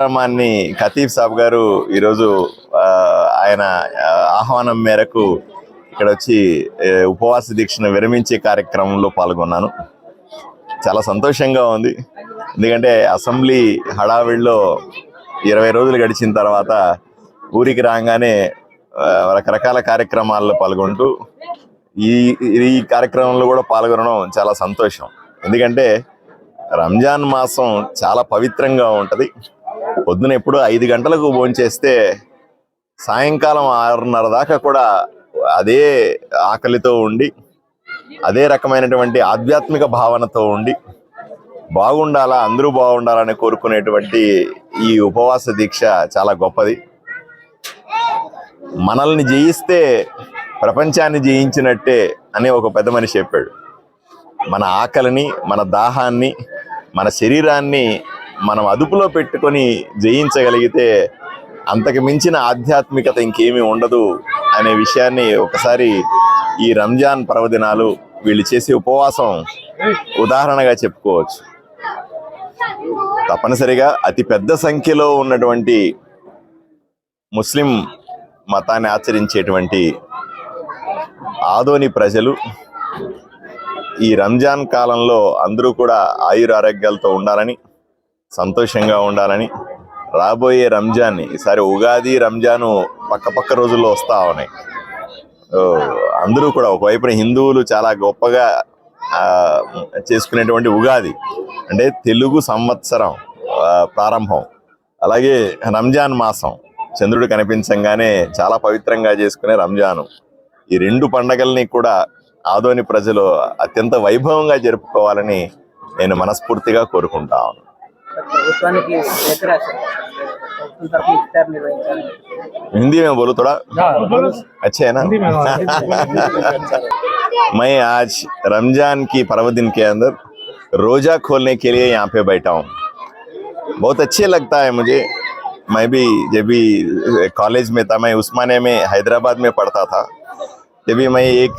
కార్యక్రమాన్ని ఖతీఫ్ సాబ్ గారు ఈరోజు ఆయన ఆహ్వానం మేరకు ఇక్కడ వచ్చి ఉపవాస దీక్షను విరమించే కార్యక్రమంలో పాల్గొన్నాను. చాలా సంతోషంగా ఉంది. ఎందుకంటే అసెంబ్లీ హడావిడిలో 20 రోజులు గడిచిన తర్వాత ఊరికి రాగానే రకరకాల కార్యక్రమాల్లో పాల్గొంటూ ఈ కార్యక్రమంలో కూడా పాల్గొనడం చాలా సంతోషం. ఎందుకంటే రంజాన్ మాసం చాలా పవిత్రంగా ఉంటుంది. పొద్దున ఎప్పుడు 5 గంటలకు భోంచేస్తే సాయంకాలం 6:30 దాకా కూడా అదే ఆకలితో ఉండి అదే రకమైనటువంటి ఆధ్యాత్మిక భావనతో ఉండి బాగుండాలా, అందరూ బాగుండాలని కోరుకునేటువంటి ఈ ఉపవాస దీక్ష చాలా గొప్పది. మనల్ని జయిస్తే ప్రపంచాన్ని జయించినట్టే అని ఒక పెద్ద మనిషి చెప్పాడు. మన ఆకలిని, మన దాహాన్ని, మన శరీరాన్ని మనం అదుపులో పెట్టుకొని జయించగలిగితే అంతకు మించిన ఆధ్యాత్మికత ఇంకేమీ ఉండదు అనే విషయాన్ని ఒకసారి ఈ రంజాన్ పర్వదినాలు వీళ్ళు చేసే ఉపవాసం ఉదాహరణగా చెప్పుకోవచ్చు. తప్పనిసరిగా అతి పెద్ద సంఖ్యలో ఉన్నటువంటి ముస్లిం మతాన్ని ఆచరించేటువంటి ఆదోని ప్రజలు ఈ రంజాన్ కాలంలో అందరూ కూడా ఆయురారోగ్యాలతో ఉండాలని, సంతోషంగా ఉండాలని, రాబోయే రంజాన్ని, ఈసారి ఉగాది రంజాను పక్క రోజుల్లో వస్తూ ఉన్నాయి. అందరూ కూడా ఒకవైపున హిందువులు చాలా గొప్పగా చేసుకునేటువంటి ఉగాది అంటే తెలుగు సంవత్సరం ప్రారంభం, అలాగే రంజాన్ మాసం చంద్రుడు కనిపించంగానే చాలా పవిత్రంగా చేసుకునే రంజాను, ఈ 2 పండగల్ని కూడా ఆదోని ప్రజలు అత్యంత వైభవంగా జరుపుకోవాలని నేను మనస్ఫూర్తిగా కోరుకుంటాను. हिंदी में बोलो थोड़ा, अच्छा है ना? मैं आज रमजान की पर्वदिन के अंदर रोजा खोलने के लिए यहाँ पे बैठा हूँ. बहुत अच्छे लगता है मुझे. मैं भी जब भी कॉलेज में था, मैं उस्मानिया में हैदराबाद में पढ़ता था, जब भी मैं एक